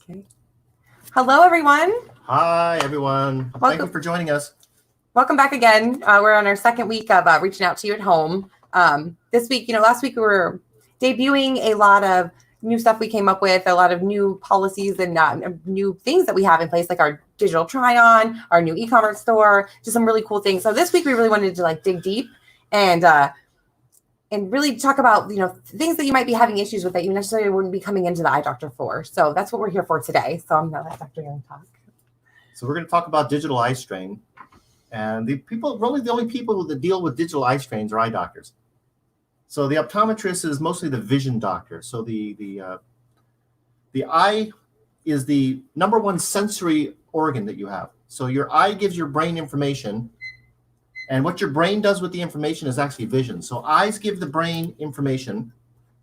Okay. Hello, everyone. Hi, everyone. Thank you for joining us. Welcome back again. We're on our second week of reaching out to you at home. This week, last week we were debuting a lot of new stuff we came up with, a lot of new policies and new things that we have in place, like our digital try-on, our new e-commerce store, just some really cool things. So this week we really wanted to dig deep and really talk about, things that you might be having issues with that you necessarily wouldn't be coming into the eye doctor for. So that's what we're here for today. So I'm going to let Dr. Young talk. So we're going to talk about digital eye strain. And the only people that deal with digital eye strains are eye doctors. So the optometrist is mostly the vision doctor. So the eye is the number one sensory organ that you have. So your eye gives your brain information. And what your brain does with the information is actually vision. So eyes give the brain information.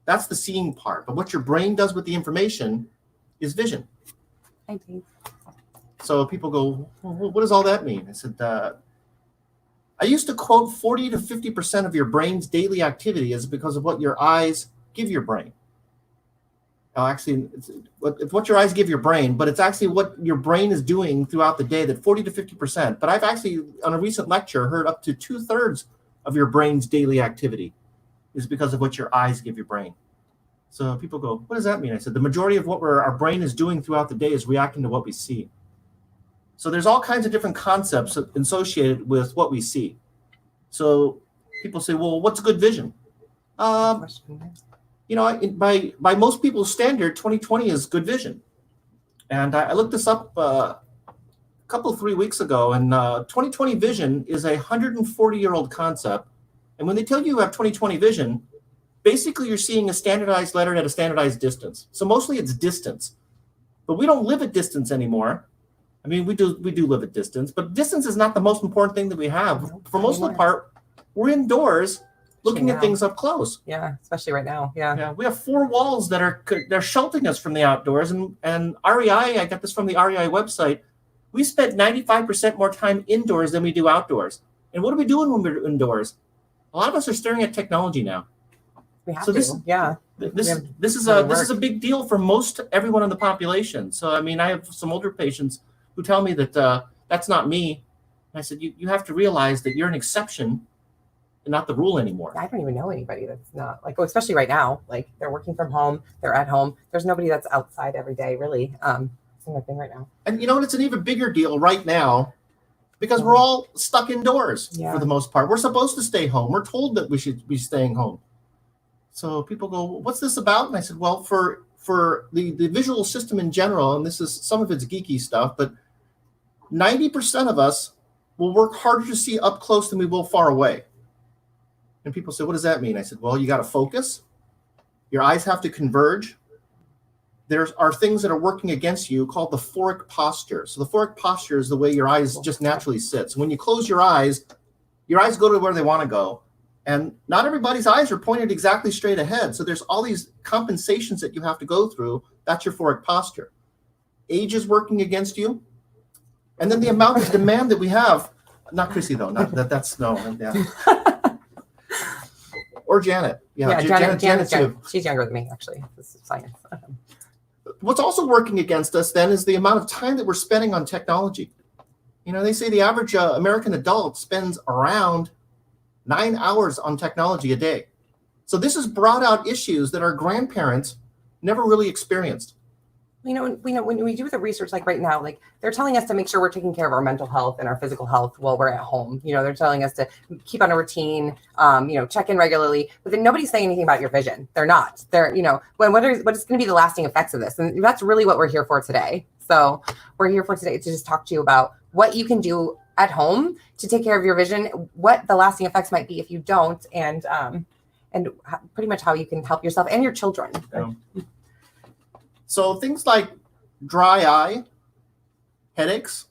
That's the seeing part. But what your brain does with the information is vision. Thank you. So people go, well, what does all that mean? I said, I used to quote 40 to 50% of your brain's daily activity is because of what your eyes give your brain. Actually, it's what your eyes give your brain, but it's actually what your brain is doing throughout the day, that 40 to 50%. But I've actually, on a recent lecture, heard up to 2/3 of your brain's daily activity is because of what your eyes give your brain. So people go, what does that mean? I said, the majority of what our brain is doing throughout the day is reacting to what we see. So there's all kinds of different concepts associated with what we see. So people say, well, what's good vision? By most people's standard, 20/20 is good vision. And I looked this up a 3 weeks ago, and 20/20 vision is a 140-year-old concept. And when they tell you have 20/20 vision, basically you're seeing a standardized letter at a standardized distance. So mostly it's distance. But we don't live at distance anymore. I mean, we do live at distance, but distance is not the most important thing that we have. For most of the part, we're indoors looking at things up close. Yeah, especially right now. Yeah. We have 4 walls that they're sheltering us from the outdoors. And REI, I got this from the REI website, we spent 95% more time indoors than we do outdoors. And what are we doing when we're indoors? A lot of us are staring at technology now. We have to. This is a big deal for most everyone in the population. So I mean, I have some older patients who tell me that that's not me. And I said, you have to realize that you're an exception and not the rule anymore. I don't even know anybody that's not especially right now. Like they're working from home, they're at home. There's nobody that's outside every day, really. It's a thing right now. And it's an even bigger deal right now because we're all stuck indoors for the most part. We're supposed to stay home. We're told that we should be staying home. So people go, what's this about? And I said, well, for the visual system in general, and this is some of it's geeky stuff, but 90% of us will work harder to see up close than we will far away. And people say, what does that mean? I said, well, you got to focus. Your eyes have to converge. There are things that are working against you called the phoric posture. So the phoric posture is the way your eyes just naturally sit. So when you close your eyes go to where they want to go. And not everybody's eyes are pointed exactly straight ahead. So there's all these compensations that you have to go through. That's your phoric posture. Age is working against you. And then the amount of demand that we have, not Chrissy though, that's no. Yeah. Or Janet. Janet too. She's younger than me, actually. This is science. What's also working against us then is the amount of time that we're spending on technology. They say the average American adult spends around 9 hours on technology a day. So this has brought out issues that our grandparents never really experienced. When we do the research, like right now, like they're telling us to make sure we're taking care of our mental health and our physical health while we're at home. They're telling us to keep on a routine, check in regularly, but then nobody's saying anything about your vision. They're not. What is going to be the lasting effects of this? And that's really what we're here for today. So we're here for today to just talk to you about what you can do at home to take care of your vision, what the lasting effects might be if you don't, and pretty much how you can help yourself and your children. Yeah. So things like dry eye, headaches,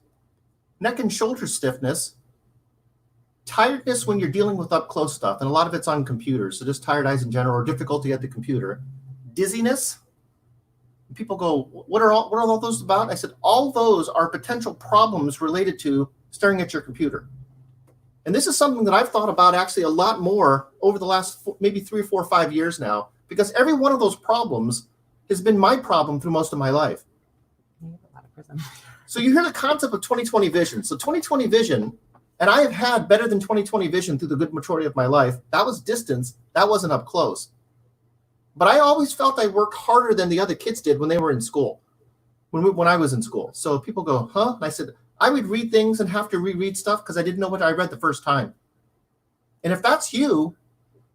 neck and shoulder stiffness, tiredness when you're dealing with up close stuff, and a lot of it's on computers, so just tired eyes in general or difficulty at the computer, dizziness. People go, what are all those about? I said, all those are potential problems related to staring at your computer. And this is something that I've thought about actually a lot more over the last maybe 3 or 4 or 5 years now, because every one of those problems has been my problem through most of my life. prism. So you hear the concept of 20/20 vision. So 20/20 vision, and I have had better than 20/20 vision through the good majority of my life. That was distance. That wasn't up close. But I always felt I worked harder than the other kids did when they were in school, when I was in school. So people go, huh? And I said, I would read things and have to reread stuff because I didn't know what I read the first time. And if that's you,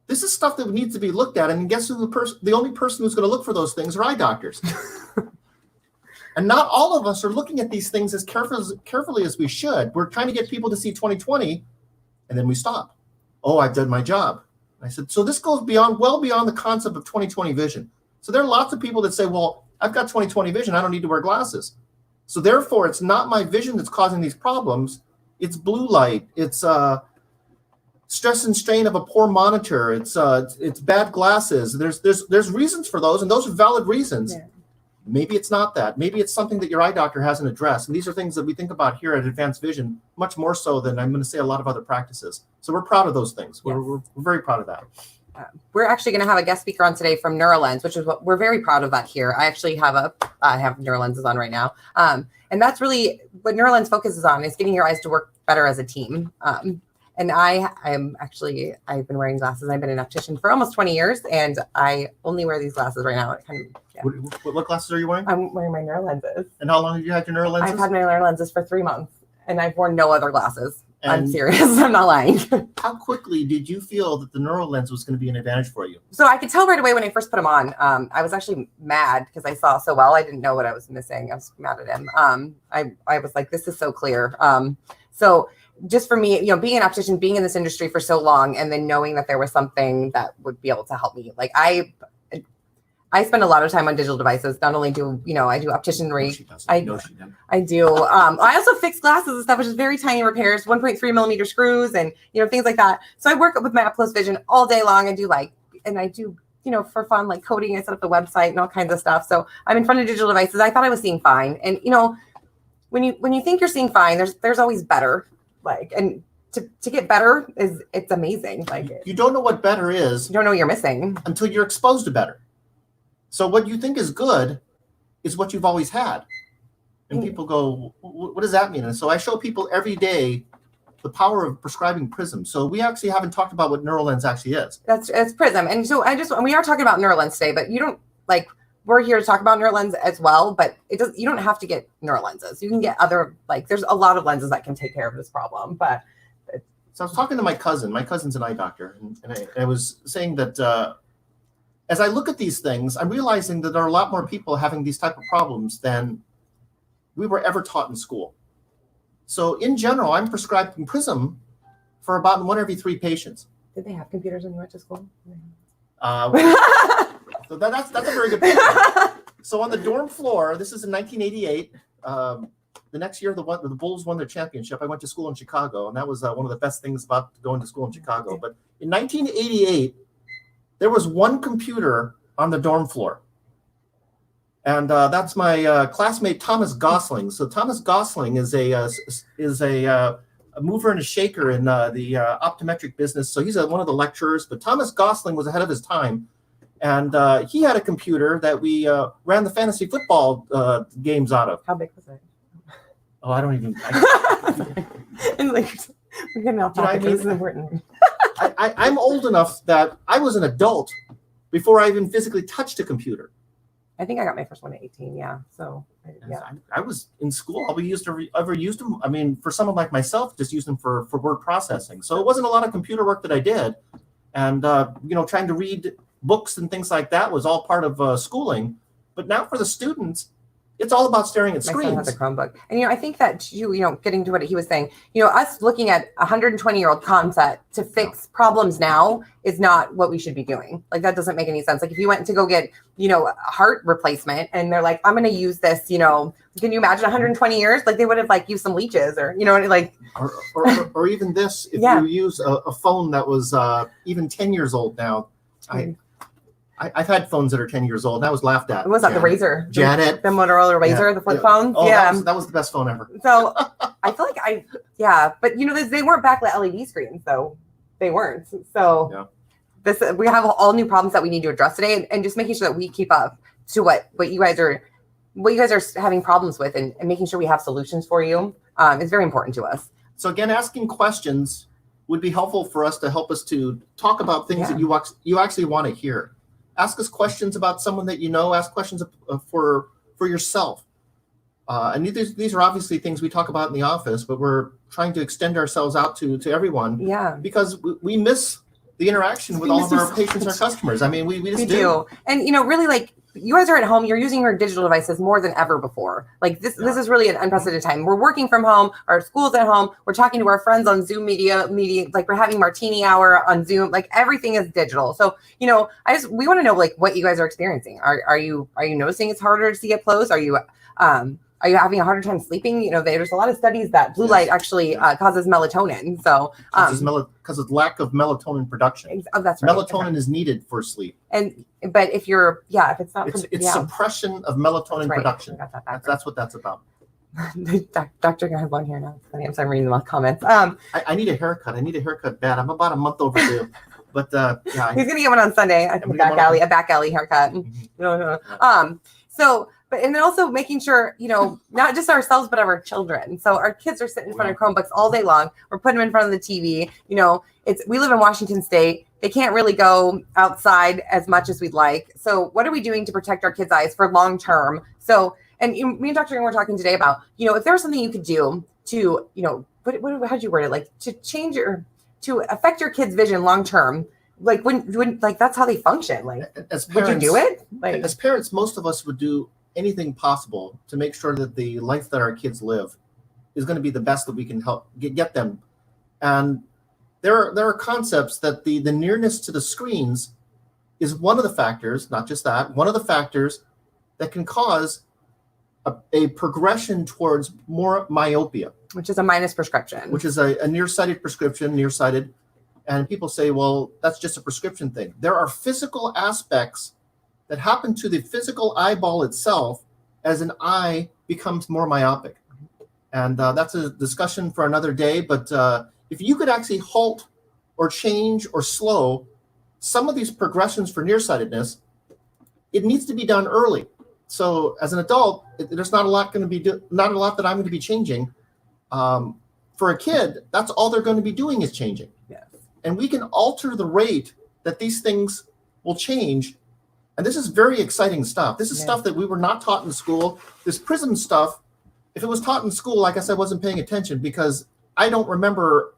this is stuff that needs to be looked at. And guess who the only person who's going to look for those things are eye doctors. And not all of us are looking at these things as carefully as we should. We're trying to get people to see 20/20, and then we stop. Oh, I've done my job. I said, so this goes well beyond the concept of 20/20 vision. So there are lots of people that say, well, I've got 20/20 vision. I don't need to wear glasses. So therefore, it's not my vision that's causing these problems. It's blue light. It's stress and strain of a poor monitor. It's bad glasses. There's reasons for those, and those are valid reasons. Yeah. Maybe it's not that. Maybe it's something that your eye doctor hasn't addressed. And these are things that we think about here at Advanced Vision, much more so than I'm going to say a lot of other practices. So we're proud of those things. Yes. We're very proud of that. We're actually going to have a guest speaker on today from Neurolens, which is what we're very proud of that here. I actually have Neurolenses on right now. And that's really what Neurolens focuses on, is getting your eyes to work better as a team. And I've been wearing glasses. I've been an optician for almost 20 years, and I only wear these glasses right now. What glasses are you wearing? I'm wearing my Neurolenses. And how long have you had your Neurolenses? I've had my Neurolenses for 3 months, and I've worn no other glasses. And I'm serious. I'm not lying. How quickly did you feel that the Neurolens was going to be an advantage for you? So I could tell right away when I first put them on. I was actually mad because I saw so well. I didn't know what I was missing. I was mad at him. I was like, this is so clear. So just for me, being an optician, being in this industry for so long, and then knowing that there was something that would be able to help me. Like I spend a lot of time on digital devices. Not only do, I do opticianry. I do. I also fix glasses and stuff, which is very tiny repairs, 1.3 millimeter screws and, things like that. So I work with my up close vision all day long. I do for fun, like coding. I set up the website and all kinds of stuff. So I'm in front of digital devices. I thought I was seeing fine. And, when you think you're seeing fine, there's always better. And to get better it's amazing. You don't know what better is. You don't know what you're missing until you're exposed to better. So what you think is good is what you've always had. And people go, what does that mean? And so I show people every day the power of prescribing Prism. So we actually haven't talked about what Neurolens actually is. It's Prism. And so we are talking about Neurolens today, but you don't we're here to talk about Neurolens as well, but you don't have to get Neurolenses. You can get other, there's a lot of lenses that can take care of this problem. But so I was talking to my cousin. My cousin's an eye doctor. And I was saying that as I look at these things, I'm realizing that there are a lot more people having these type of problems than we were ever taught in school. So in general, I'm prescribing Prism for about 1 every 3 patients. Did they have computers when you went to school? So that's a very good point. So on the dorm floor, this is in 1988. The next year, the Bulls won their championship. I went to school in Chicago, and that was one of the best things about going to school in Chicago. But in 1988, there was 1 computer on the dorm floor. And that's my classmate, Thomas Gosling. So Thomas Gosling is a mover and a shaker in the optometric business. So he's one of the lecturers. But Thomas Gosling was ahead of his time. And he had a computer that we ran the fantasy football games out of. How big was it? Oh, I don't even. And we're getting off topic. This is important. I'm old enough that I was an adult before I even physically touched a computer. I think I got my first one at 18. Yeah. So yeah. I was in school. All we ever used them. I mean, for someone like myself, just used them for word processing. So it wasn't a lot of computer work that I did, and trying to read books and things like that was all part of schooling. But now for the students, it's all about staring at screens. My son has a Chromebook. And, I think that getting to what he was saying, us looking at a 120-year-old concept to fix problems now is not what we should be doing. That doesn't make any sense. If you went to go get, a heart replacement and they're like, I'm going to use this, can you imagine 120 years? They would have used some leeches or, or even this, if you use a phone that was even 10 years old now, I've had phones that are 10 years old. That was laughed at. What was that? The Razor? Janet. The Motorola Razor, the flip phone? Oh, yeah. That was the best phone ever. So I feel like but they weren't backlit LED screens, though. They weren't. So we have all new problems that we need to address today, and just making sure that we keep up to what you guys are what you guys are having problems with, and making sure we have solutions for you is very important to us. So again, asking questions would be helpful for us to help us to talk about things that you actually want to hear. Ask us questions about someone that you know. Ask questions for yourself. And these are obviously things we talk about in the office, but we're trying to extend ourselves out to everyone. Yeah. Because we miss the interaction with all of our patients, our customers. I mean, we just do. And, really, like, you guys are at home, you're using your digital devices more than ever before. Like this is really an unprecedented time. We're working from home, our school's at home, we're talking to our friends on Zoom media, like we're having martini hour on Zoom, like everything is digital. So, we want to know like what you guys are experiencing. Are you noticing it's harder to see up close? Are you having a harder time sleeping? There's a lot of studies that blue light actually causes melatonin. So because of lack of melatonin production. Oh, that's right. Melatonin is needed for sleep. But if it's not, it's suppression of melatonin production. That's what that's about. Dr. I have one here now. It's funny. I'm sorry, I'm reading the comments. I need a haircut. I need a haircut bad. I'm about a month overdue. But he's gonna get one on Sunday. A back alley haircut. So. But and then also making sure, not just ourselves, but our children. So our kids are sitting in front of Chromebooks all day long. We're putting them in front of the TV. We live in Washington State. They can't really go outside as much as we'd like. So what are we doing to protect our kids' eyes for long term? So, and me and Dr. Young were talking today about, if there was something you could do to, how'd you word it? Like to change to affect your kids' vision long term. Like when like that's how they function. Like, as parents, would you do it? Like, as parents, most of us would do anything possible to make sure that the life that our kids live is going to be the best that we can help get them. And there are concepts that the nearness to the screens is one of the factors, not just that, one of the factors that can cause a progression towards more myopia. Which is a minus prescription. Which is a nearsighted prescription, nearsighted. And people say, well, that's just a prescription thing. There are physical aspects that happen to the physical eyeball itself as an eye becomes more myopic. And that's a discussion for another day. But if you could actually halt or change or slow some of these progressions for nearsightedness, it needs to be done early. So as an adult, there's not a lot that I'm going to be changing. For a kid, that's all they're going to be doing is changing. Yes. And we can alter the rate that these things will change. And this is very exciting stuff. This is stuff that we were not taught in school. This prism stuff, if it was taught in school, I guess I wasn't paying attention because I don't remember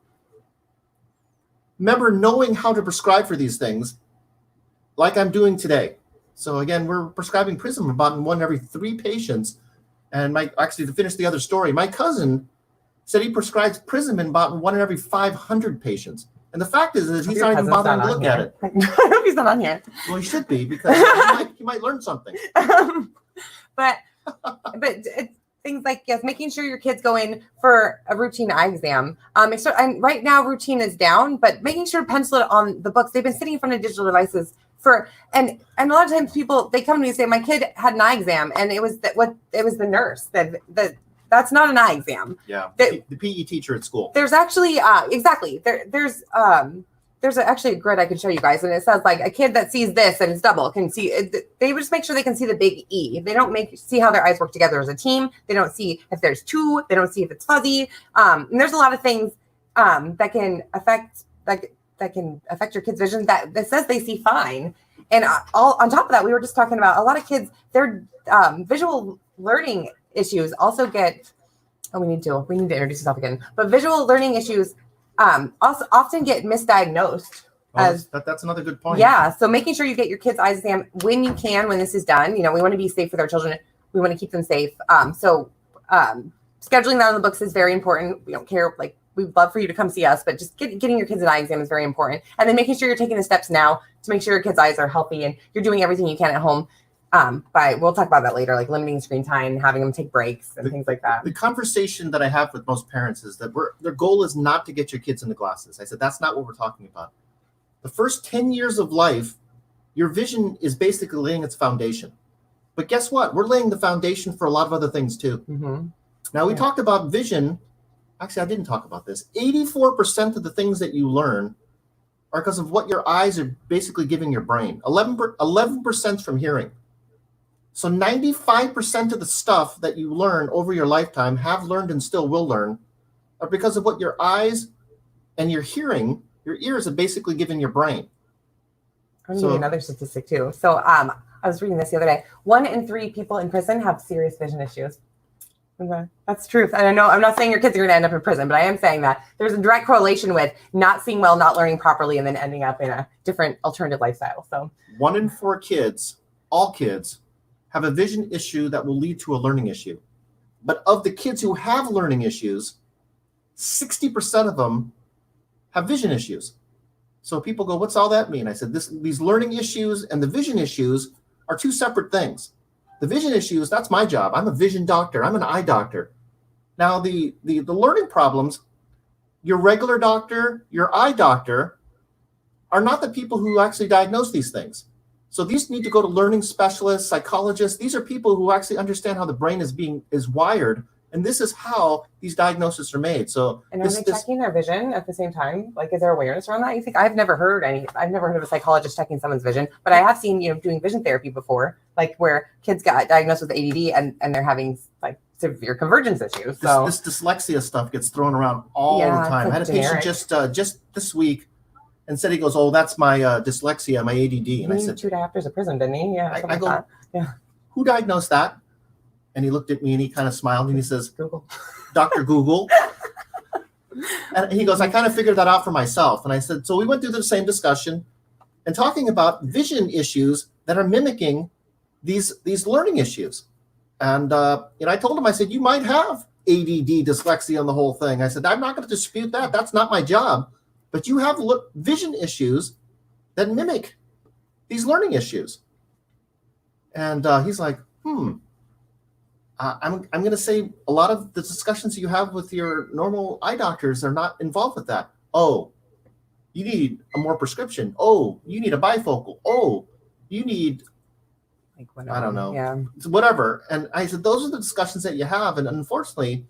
knowing how to prescribe for these things like I'm doing today. So again, we're prescribing prism about in 1 every 3 patients. And to finish the other story, my cousin said he prescribes prism in about 1 in every 500 patients. And the fact is that he's not even bothering to look at it. I hope he's not on here. Well, he should be because he might learn something. But things like, making sure your kids go in for a routine eye exam. And right now routine is down, but making sure to pencil it on the books. They've been sitting in front of digital devices and a lot of times they come to me and say, my kid had an eye exam and it was the nurse that's not an eye exam. Yeah. The PE teacher at school. There's actually exactly there's actually a grid I can show you guys, and it says like a kid that sees this and it's double can see it. They just make sure they can see the big E. They don't see how their eyes work together as a team. They don't see if there's 2. They don't see if it's fuzzy. And there's a lot of things that can affect your kids' vision that says they see fine. And all on top of that, we were just talking about a lot of kids, their visual learning issues also get. We need to introduce yourself again. But visual learning issues also often get misdiagnosed. That's another good point. Yeah. So making sure you get your kids' eye exam when you can, when this is done. We want to be safe with our children. We want to keep them safe. So scheduling that on the books is very important. We don't care. Like, we'd love for you to come see us, but just getting your kids an eye exam is very important. And then making sure you're taking the steps now to make sure your kids' eyes are healthy and you're doing everything you can at home. We'll talk about that later, like limiting screen time, having them take breaks and things like that. The conversation that I have with most parents is that their goal is not to get your kids into glasses. I said, that's not what we're talking about. The first 10 years of life, your vision is basically laying its foundation. But guess what? We're laying the foundation for a lot of other things too. Mm-hmm. Now we talked about vision. Actually, I didn't talk about this. 84% of the things that you learn are because of what your eyes are basically giving your brain. 11% from hearing. So 95% of the stuff that you learn over your lifetime, have learned and still will learn, are because of what your eyes and your hearing, your ears have basically given your brain. I'm going to give you another statistic too. So I was reading this the other day. 1 in 3 people in prison have serious vision issues. Okay. That's truth. And I know I'm not saying your kids are going to end up in prison, but I am saying that there's a direct correlation with not seeing well, not learning properly, and then ending up in a different alternative lifestyle. So 1 in 4 kids, all kids, have a vision issue that will lead to a learning issue. But of the kids who have learning issues, 60% of them have vision issues. So people go, what's all that mean? I said, these learning issues and the vision issues are 2 separate things. The vision issues, that's my job. I'm a vision doctor. I'm an eye doctor. Now, the learning problems, your regular doctor, your eye doctor, are not the people who actually diagnose these things. So these need to go to learning specialists, psychologists. These are people who actually understand how the brain is wired, and this is how these diagnoses are made. So, and are they checking their vision at the same time? Like, is there awareness around that? You think? I've never heard of a psychologist checking someone's vision, but I have seen, doing vision therapy before, like where kids got diagnosed with ADD and they're having like severe convergence issues. So this dyslexia stuff gets thrown around all the time. I had a patient just this week and said, he goes, oh, that's my dyslexia, my ADD. And I said, 2 days of prison, didn't he? Yeah. I go, yeah. Who diagnosed that? And he looked at me and he kind of smiled and he says, Google. Dr. Google. And he goes, I kind of figured that out for myself. And I said, so we went through the same discussion and talking about vision issues that are mimicking these learning issues. And I told him, I said, you might have ADD, dyslexia, and the whole thing. I said, I'm not going to dispute that. That's not my job. But you have vision issues that mimic these learning issues. And he's like, I'm going to say a lot of the discussions you have with your normal eye doctors are not involved with that. Oh, you need a more prescription. Oh, you need a bifocal. Oh, you need, whatever. I don't know. Yeah. Whatever. And I said, those are the discussions that you have. And unfortunately,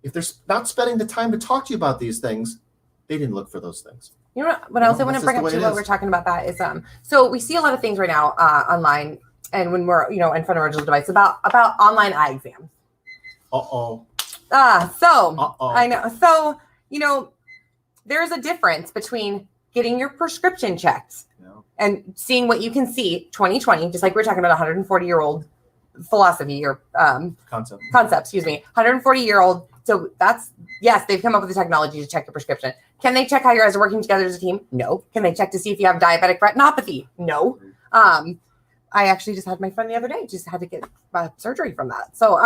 if they're not spending the time to talk to you about these things, they didn't look for those things. You know what else I want to bring up to what we're talking about that is, so we see a lot of things right now online and when we're, in front of our digital device about online eye exams. I know. So, there's a difference between getting your prescription checked and seeing what you can see 2020, just like we're talking about 140-year-old philosophy or concept, 140-year-old. So that's, yes, they've come up with the technology to check your prescription. Can they check how your eyes are working together as a team? No. Can they check to see if you have diabetic retinopathy? No. I actually just had my friend the other day, just had to get surgery from that. So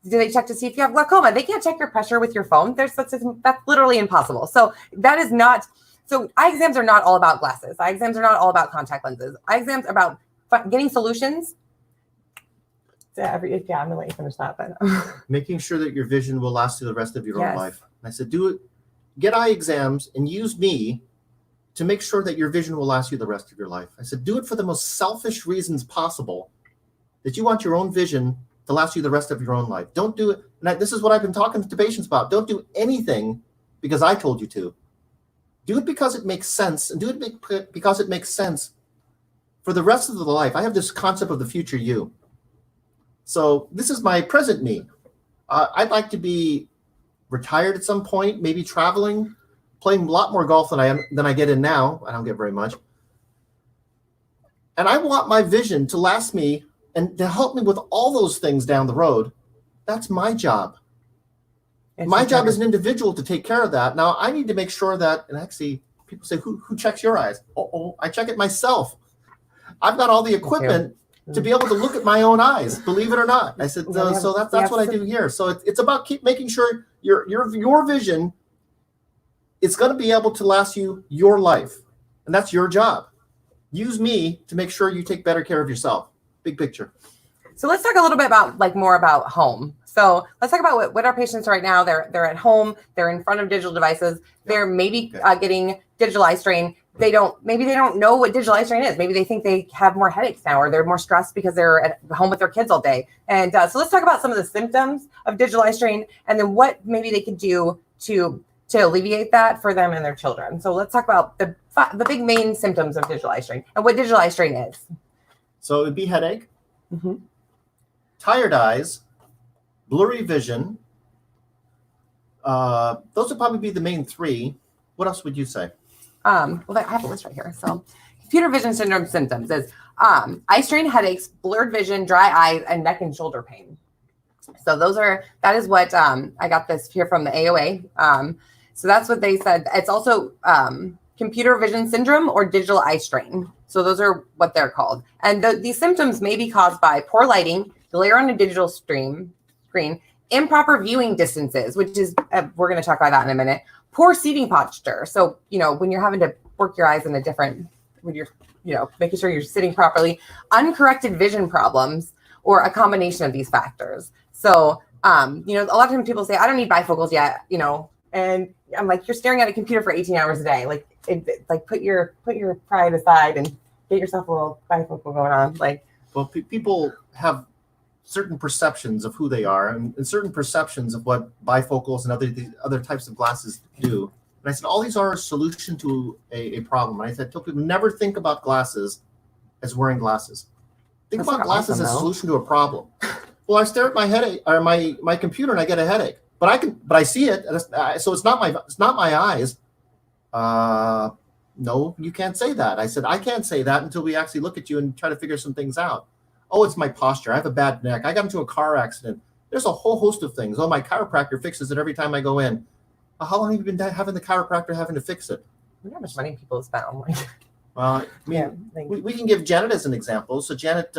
do they check to see if you have glaucoma? They can't check your pressure with your phone. That's literally impossible. So that is not, so eye exams are not all about glasses. Eye exams are not all about contact lenses. Eye exams are about getting solutions. I'm going to let you finish that. But making sure that your vision will last you the rest of your own life. And I said, do it, get eye exams and use me to make sure that your vision will last you the rest of your life. I said, do it for the most selfish reasons possible, that you want your own vision to last you the rest of your own life. Don't do it. And this is what I've been talking to patients about. Don't do anything because I told you to. Do it because it makes sense, and do it because it makes sense for the rest of the life. I have this concept of the future you. So this is my present me. I'd like to be retired at some point, maybe traveling, playing a lot more golf than I get in now. I don't get very much. And I want my vision to last me and to help me with all those things down the road. That's my job. My job as an individual to take care of that. Now I need to make sure that, and actually people say, who checks your eyes? I check it myself. I've got all the equipment to be able to look at my own eyes, believe it or not. I said, so that's what I do here. So it's about making sure your vision is going to be able to last you your life. And that's your job. Use me to make sure you take better care of yourself. Big picture. So let's talk a little bit about more about home. So let's talk about what our patients right now, they're at home, they're in front of digital devices. They're maybe getting digital eye strain. Maybe they don't know what digital eye strain is. Maybe they think they have more headaches now, or they're more stressed because they're at home with their kids all day. And so let's talk about some of the symptoms of digital eye strain, and then what maybe they could do to alleviate that for them and their children. So let's talk about the big main symptoms of digital eye strain and what digital eye strain is. So it would be headache. tired eyes, blurry vision. Those would probably be the main three. What else would you say? Well, I have a list right here. So computer vision syndrome symptoms is eye strain, headaches, blurred vision, dry eyes, and neck and shoulder pain. So that is what I got this here from the AOA. So that's what they said. It's also computer vision syndrome or digital eye strain. So those are what they're called. And these symptoms may be caused by poor lighting, glare on a digital screen, improper viewing distances, which is, we're going to talk about that in a minute, poor seating posture. So, when you're having to work your eyes in when you're, making sure you're sitting properly, uncorrected vision problems, or a combination of these factors. So, a lot of times people say, I don't need bifocals yet, and I'm like, you're staring at a computer for 18 hours a day. Like, put your pride aside and get yourself a little bifocal going on. Like, well, people have certain perceptions of who they are and certain perceptions of what bifocals and other types of glasses do. And I said, all these are a solution to a problem. And I said, tell people, never think about glasses as wearing glasses. Think about glasses as a solution to a problem. Well, I stare at my headache or my computer and I get a headache, but I see it. So it's not my eyes. No, you can't say that. I said, I can't say that until we actually look at you and try to figure some things out. Oh, it's my posture. I have a bad neck. I got into a car accident. There's a whole host of things. Oh, my chiropractor fixes it every time I go in. How long have you been having the chiropractor having to fix it? How much money people have spent online? Well, we can give Janet as an example. So Janet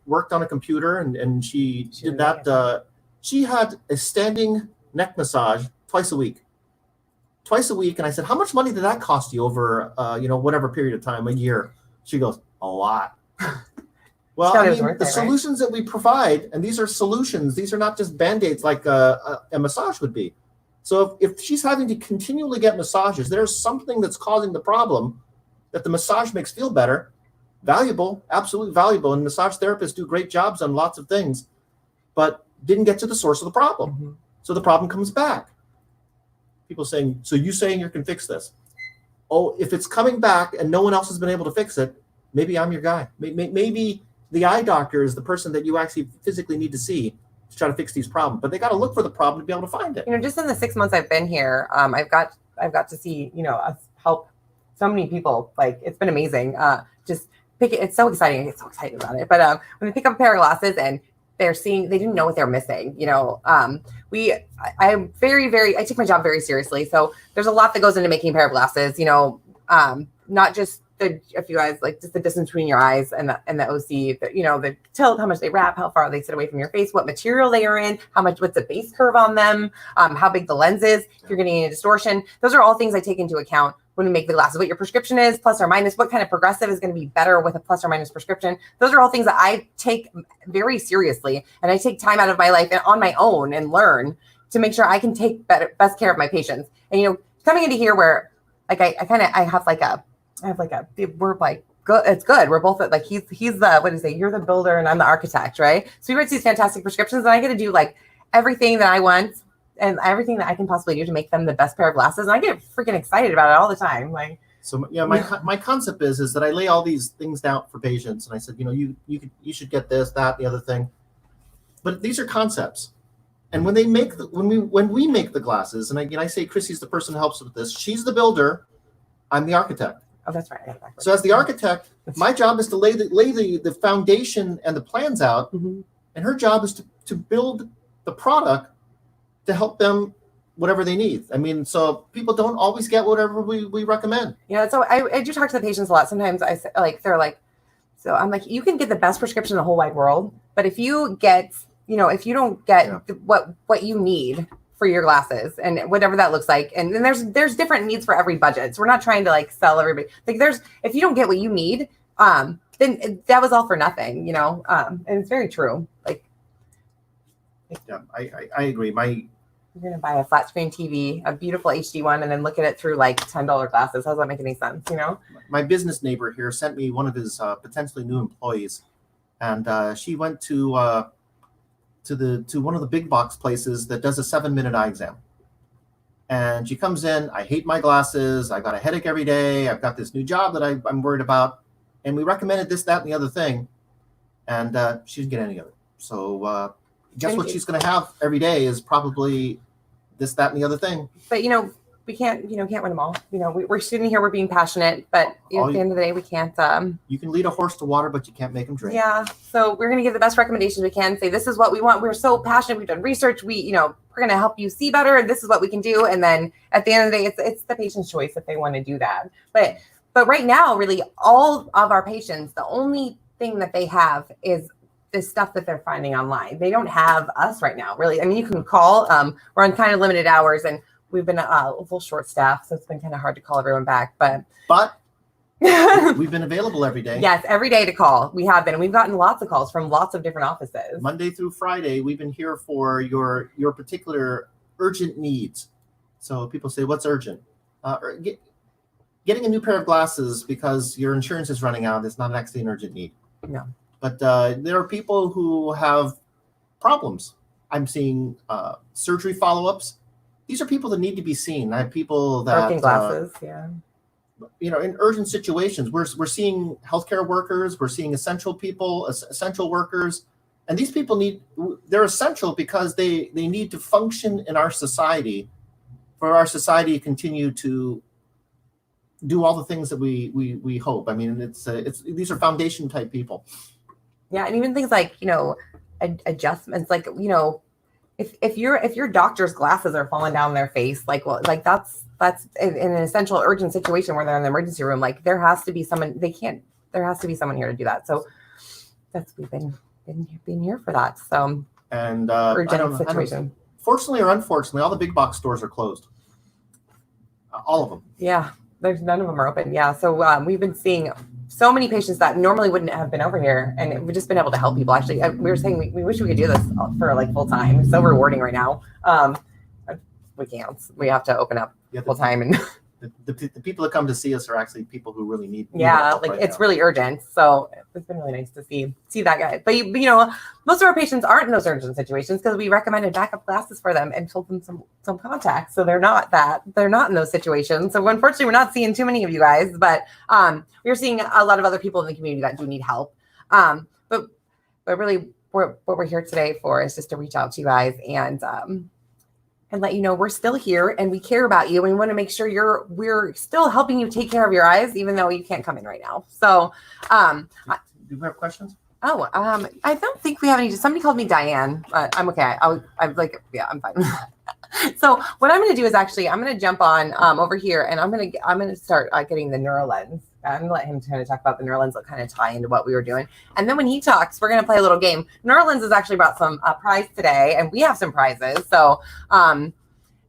worked on a computer and she did that. She had a standing neck massage twice a week. And I said, how much money did that cost you over, whatever period of time, a year? She goes, a lot. Well, the solutions that we provide, and these are solutions, these are not just Band-Aids like a massage would be. So if she's having to continually get massages, there's something that's causing the problem that the massage makes feel better, valuable, absolutely valuable. And massage therapists do great jobs on lots of things, but didn't get to the source of the problem. Mm-hmm. So the problem comes back. People saying, so you saying you can fix this? Oh, if it's coming back and no one else has been able to fix it, maybe I'm your guy. Maybe the eye doctor is the person that you actually physically need to see to try to fix these problems. But they got to look for the problem to be able to find it. Just in the 6 months I've been here, I've got to see, us help so many people. Like, it's been amazing. Just pick it. It's so exciting. I get so excited about it. But when they pick up a pair of glasses and they didn't know what they're missing. I'm I take my job very seriously. So there's a lot that goes into making a pair of glasses, not just if you guys like just the distance between your eyes and the OC, the tilt, how much they wrap, how far they sit away from your face, what material they are in, what's the base curve on them, how big the lens is, if you're getting a distortion. Those are all things I take into account when we make the glasses, what your prescription is, plus or minus, what kind of progressive is going to be better with a plus or minus prescription. Those are all things that I take very seriously. And I take time out of my life and on my own and learn to make sure I can take best care of my patients. And, coming into here where like, we're like, good. It's good. We're both like, he's the, what do you say? You're the builder and I'm the architect, right? So we write these fantastic prescriptions and I get to do like everything that I want and everything that I can possibly do to make them the best pair of glasses. And I get freaking excited about it all the time. Like, so yeah, my concept is that I lay all these things down for patients. And I said, you should get this, that, the other thing. But these are concepts. And when we make the glasses, and I say Chrissy's the person who helps with this. She's the builder. I'm the architect. Oh, that's right. So as the architect, my job is to lay the foundation and the plans out. Mm-hmm. And her job is to build the product to help them whatever they need. So people don't always get whatever we recommend. Yeah. So I do talk to the patients a lot. Sometimes I say, like, they're like, so I'm like, you can get the best prescription in the whole wide world, but if you get, if you don't get what you need for your glasses and whatever that looks like. And then there's different needs for every budget. So we're not trying to like sell everybody. Like if you don't get what you need, then that was all for nothing, and it's very true. Like, yeah, I agree. You're going to buy a flat screen TV, a beautiful HD one, and then look at it through like $10 glasses. How does that make any sense? My business neighbor here sent me one of his potentially new employees, and she went to one of the big box places that does a 7-minute eye exam. And she comes in, I hate my glasses. I got a headache every day. I've got this new job that I'm worried about. And we recommended this, that, and the other thing. and she didn't get any of it. So guess what she's going to have every day is probably this, that, and the other thing. But we can't win them all. We're sitting here, we're being passionate, but at the end of the day, we can't. You can lead a horse to water, but you can't make him drink. Yeah. So we're going to give the best recommendations we can. Say this is what we want. We're so passionate. We've done research. We're going to help you see better, and this is what we can do. And then at the end of the day, it's the patient's choice if they want to do that. But right now, really, all of our patients, the only thing that they have is this stuff that they're finding online. They don't have us right now, really. I mean, you can call. We're on kind of limited hours, and we've been a little short staffed, so it's been kind of hard to call everyone back. But we've been available every day. Yes, every day to call. We have been. And we've gotten lots of calls from lots of different offices. Monday through Friday, we've been here for your particular urgent needs. So people say, what's urgent? Getting a new pair of glasses because your insurance is running out is not actually an urgent need. No. But there are people who have problems. I'm seeing surgery follow-ups. These are people that need to be seen. I have people that working glasses, in urgent situations, we're seeing healthcare workers, we're seeing essential people, essential workers, and these people they're essential because they need to function in our society, for our society to continue to do all the things that we hope. I mean, these are foundation type people. Yeah, and even things like adjustments, like if your doctor's glasses are falling down their face, that's in an essential urgent situation where they're in the emergency room. Like there has to be someone. There has to be someone here to do that. So we've been here for that. So urgent situation. Fortunately or unfortunately, all the big box stores are closed. All of them. Yeah, there's none of them are open. Yeah, so we've been seeing so many patients that normally wouldn't have been over here, and we've just been able to help people. Actually, we were saying we wish we could do this for full time. It's so rewarding right now. We can't. We have to open up full time, and the people that come to see us are actually people who really need. It's really urgent. So it's been really nice to see that guy. But most of our patients aren't in those urgent situations because we recommended backup glasses for them and told them some contacts. So they're not in those situations. So unfortunately, we're not seeing too many of you guys, but we're seeing a lot of other people in the community that do need help. But really, what we're here today for is just to reach out to you guys and let you know we're still here and we care about you and we want to make sure we're still helping you take care of your eyes, even though you can't come in right now. So, do you have questions? I don't think we have any. Somebody called me Diane. I'm okay. I'm fine. So what I'm going to do is I'm going to jump on over here and I'm going to start getting the Neurolens. I'm going to let him kind of talk about the Neurolens that kind of tie into what we were doing. And then when he talks, we're going to play a little game. Neurolens has actually brought some prize today, and we have some prizes. So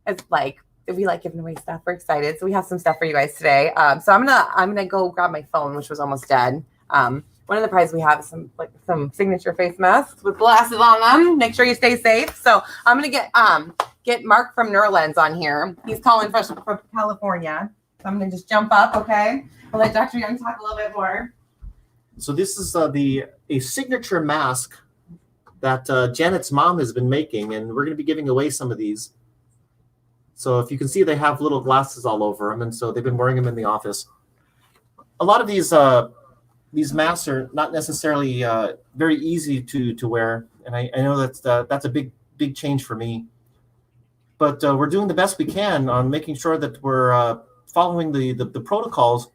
it's like, we like giving away stuff. We're excited. So we have some stuff for you guys today. So I'm gonna go grab my phone, which was almost dead. One of the prizes we have is some signature face masks with glasses on them. Make sure you stay safe. So I'm gonna get Mark from Neurolens on here. He's calling from California. So I'm gonna just jump up, okay? I'll let Dr. Young talk a little bit more. So this is a signature mask that Janet's mom has been making, and we're gonna be giving away some of these. So if you can see, they have little glasses all over them, and so they've been wearing them in the office. A lot of these masks are not necessarily very easy to wear, and I know that's a big change for me. But we're doing the best we can on making sure that we're following the protocols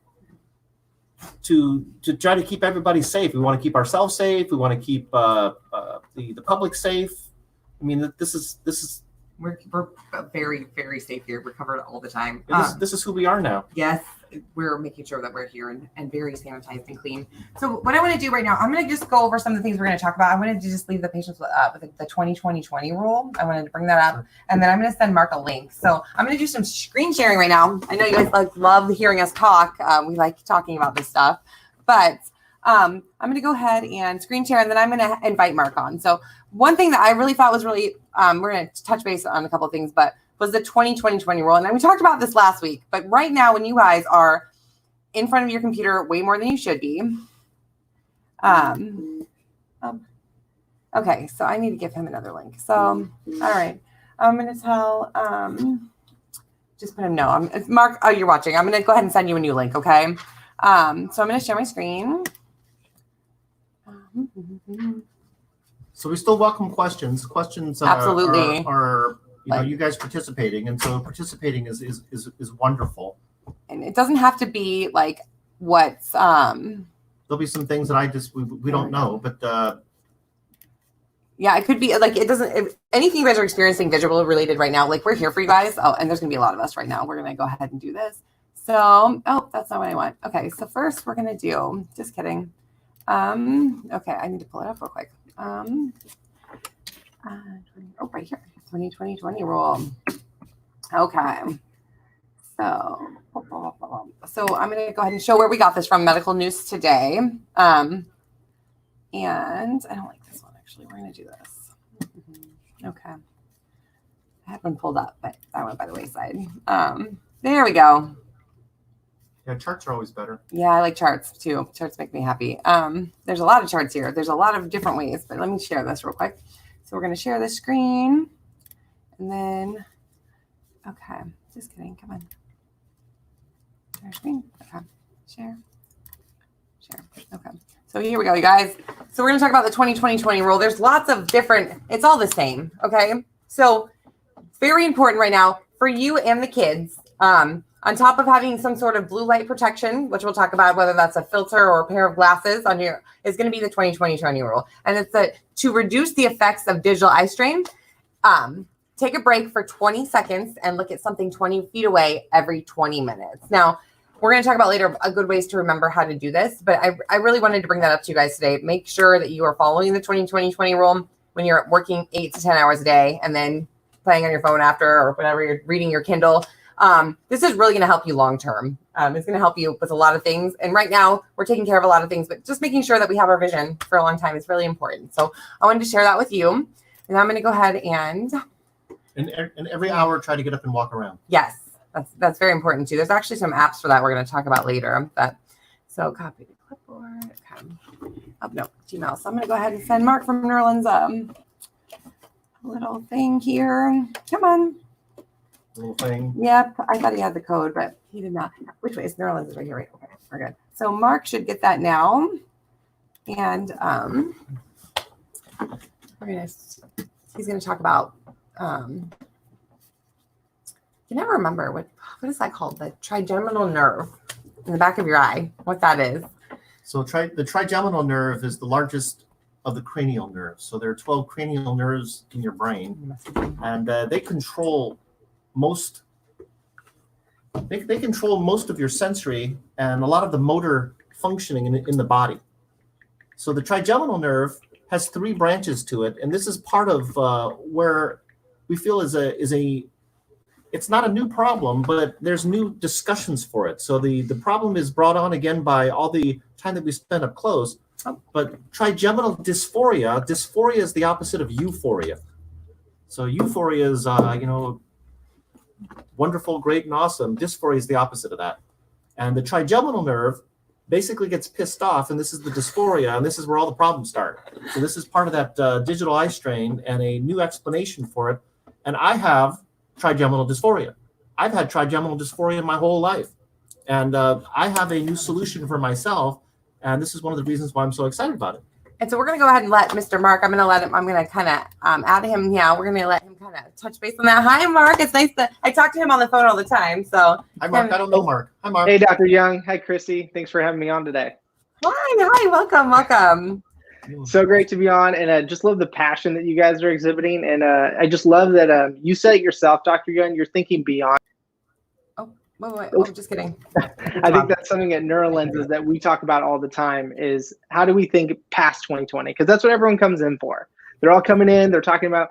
to try to keep everybody safe. We want to keep ourselves safe. We want to keep the public safe. I mean, this is. We're very, very safe here. We're covered all the time. This is who we are now. Yes, we're making sure that we're here and very sanitized and clean. So what I want to do right now, I'm going to just go over some of the things we're going to talk about. I wanted to just leave the patients with the 20-20-20 rule. I wanted to bring that up. And then I'm going to send Mark a link. So I'm going to do some screen sharing right now. I know you guys love hearing us talk. We like talking about this stuff. But I'm going to go ahead and screen share, and then I'm going to invite Mark on. So one thing that I really thought was really, we're going to touch base on a couple of things, but was the 20-20-20 rule. And we talked about this last week, but right now when you guys are in front of your computer way more than you should be. Okay, so I need to give him another link. So, all right, I'm going to tell, just put him no. Mark, oh, you're watching. I'm going to go ahead and send you a new link, okay? So I'm going to share my screen. So we still welcome questions. Questions Absolutely are you guys participating, and so participating is wonderful. And it doesn't have to be like what's there'll be some things that we don't know, but yeah, it could be like it doesn't. If anything you guys are experiencing visual related right now, like we're here for you guys. Oh, and there's gonna be a lot of us right now. We're gonna go ahead and do this. So, oh, that's not what I want. Okay, so first we're gonna do. Just kidding. Okay, I need to pull it up real quick. Right here, 2020 rule. Okay. So I'm gonna go ahead and show where we got this from. Medical News Today. And I don't like this one actually. We're gonna do this. Okay. I had one pulled up, but that went by the wayside. There we go. Yeah, charts are always better. Yeah, I like charts too. Charts make me happy. There's a lot of charts here. There's a lot of different ways, but let me share this real quick. So we're going to share this screen. And then, okay, just kidding. Come on. Share screen. Okay. Share. Okay. So here we go, you guys. So we're going to talk about the 20-20-20 rule. There's lots of different, it's all the same. Okay. So very important right now for you and the kids. On top of having some sort of blue light protection, which we'll talk about, whether that's a filter or a pair of glasses on your, is going to be the 20-20-20 rule. And it's to reduce the effects of digital eye strain. Take a break for 20 seconds and look at something 20 feet away every 20 minutes. Now, we're going to talk about later a good ways to remember how to do this, but I really wanted to bring that up to you guys today. Make sure that you are following the 20-20-20 rule when you're working 8 to 10 hours a day and then playing on your phone after or whatever, you're reading your Kindle. This is really going to help you long term. It's going to help you with a lot of things. And right now we're taking care of a lot of things, but just making sure that we have our vision for a long time is really important. So I wanted to share that with you. And I'm going to go ahead and every hour try to get up and walk around. Yes, that's very important too. There's actually some apps for that we're going to talk about later. So copy the clipboard. Okay. Oh no, Gmail. So I'm going to go ahead and send Mark from Neurolens a little thing here. Come on. Little thing. Yep, I thought he had the code, but he did not. Which way is Neurolens? Is right here, right? Okay, we're good. So Mark should get that now, and he's gonna talk about. I can never remember what is that called? The trigeminal nerve in the back of your eye. What that is? So the trigeminal nerve is the largest of the cranial nerves. So there are 12 cranial nerves in your brain, and they control most of your sensory and a lot of the motor functioning in the body. So the trigeminal nerve has 3 branches to it, and this is part of where we feel it's not a new problem, but there's new discussions for it. So the problem is brought on again by all the time that we spend up close. But trigeminal dysphoria is the opposite of euphoria. So euphoria is wonderful, great, and awesome. Dysphoria is the opposite of that. And the trigeminal nerve basically gets pissed off, and this is the dysphoria, and this is where all the problems start. So this is part of that digital eye strain and a new explanation for it. And I have trigeminal dysphoria. I've had trigeminal dysphoria my whole life. And I have a new solution for myself, and this is one of the reasons why I'm so excited about it. And so we're going to go ahead and let Mr. Mark, I'm going to kind of add him now. We're going to let him kind of touch base on that. Hi, Mark. It's nice I talk to him on the phone all the time. So hi, Mark. I don't know Mark. Hi, Mark. Hey, Dr. Young. Hi, Chrissy. Thanks for having me on today. Hi. Welcome. So great to be on, and I just love the passion that you guys are exhibiting. And I just love that you said it yourself, Dr. Young, you're thinking beyond. Wait. I'm just kidding. I think that's something at Neurolens is that we talk about all the time is how do we think past 2020? Because that's what everyone comes in for. They're all coming in. They're talking about,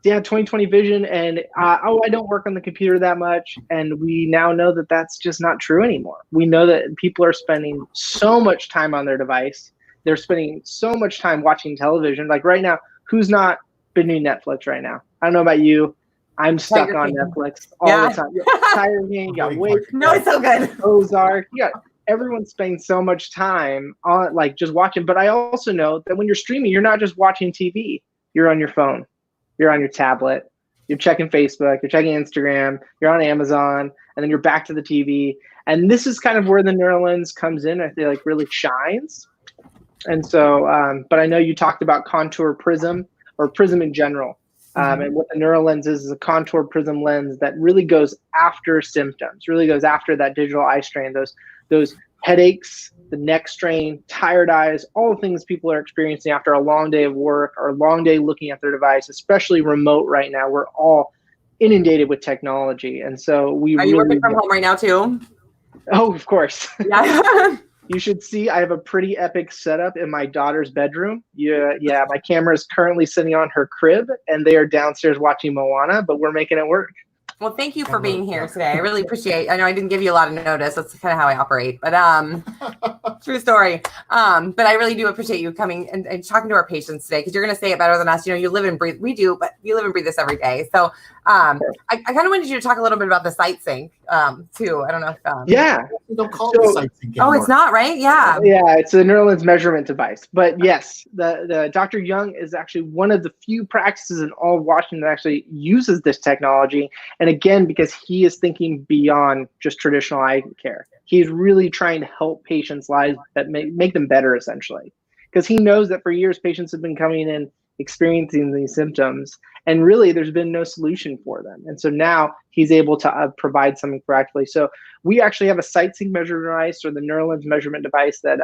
2020 vision. And, I don't work on the computer that much. And we now know that that's just not true anymore. We know that people are spending so much time on their device. They're spending so much time watching television. Like right now, who's not been doing Netflix right now? I don't know about you. I'm stuck Tiger on King. Netflix all the time. Tiger King, you got Wake. No, it's so good. Ozark. Everyone's spending so much time on just watching. But I also know that when you're streaming, you're not just watching TV. You're on your phone. You're on your tablet. You're checking Facebook. You're checking Instagram. You're on Amazon. And then you're back to the TV. And this is kind of where the Neurolens comes in. I feel like really shines. And so, but I know you talked about contour prism or prism in general. And what the Neurolens is a contour prism lens that really goes after symptoms, really goes after that digital eye strain, those headaches, the neck strain, tired eyes, all the things people are experiencing after a long day of work or a long day looking at their device, especially remote right now. We're all inundated with technology. And so Are you working from home right now too? Oh, of course. Yeah. You should see I have a pretty epic setup in my daughter's bedroom. Yeah, my camera is currently sitting on her crib, and they are downstairs watching Moana, but we're making it work. Well, thank you for being here today. I really appreciate. I know I didn't give you a lot of notice. That's kind of how I operate, but true story. But I really do appreciate you coming and talking to our patients today, because you're going to say it better than us. You know, you live and breathe. We do, but you live and breathe this every day. So I kind of wanted you to talk a little bit about the sight sync too. I don't know if yeah, don't call it sight sync anymore. Oh, it's not, right? Yeah. Yeah, it's a Neurolens measurement device. But yes, the Dr. Young is actually one of the few practices in all of Washington that actually uses this technology. And again, because he is thinking beyond just traditional eye care. He's really trying to help patients' lives that make them better, essentially. Because he knows that for years, patients have been coming in experiencing these symptoms, and really there's been no solution for them. And so now he's able to provide something proactively. So we actually have a sight sync measurement device, or the Neurolens measurement device, that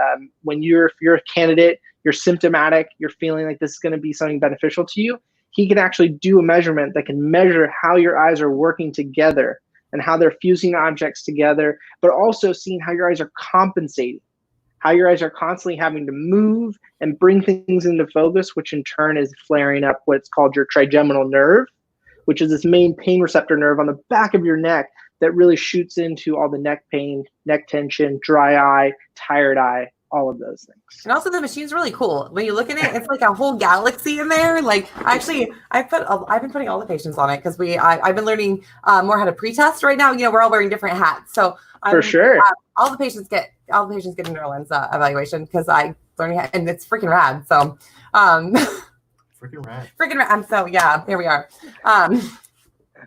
if you're a candidate, you're symptomatic, you're feeling like this is going to be something beneficial to you, he can actually do a measurement that can measure how your eyes are working together and how they're fusing objects together, but also seeing how your eyes are compensating, how your eyes are constantly having to move and bring things into focus, which in turn is flaring up what's called your trigeminal nerve, which is this main pain receptor nerve on the back of your neck that really shoots into all the neck pain, neck tension, dry eye, tired eye, all of those things. And also the machine's really cool. When you look at it, it's like a whole galaxy in there. Like I've been putting all the patients on it, because I've been learning more how to pre-test right now. You know, we're all wearing different hats. So for sure, all the patients get a Neurolens evaluation, because I learning how, and it's freaking rad. So freaking rad. So yeah, here we are.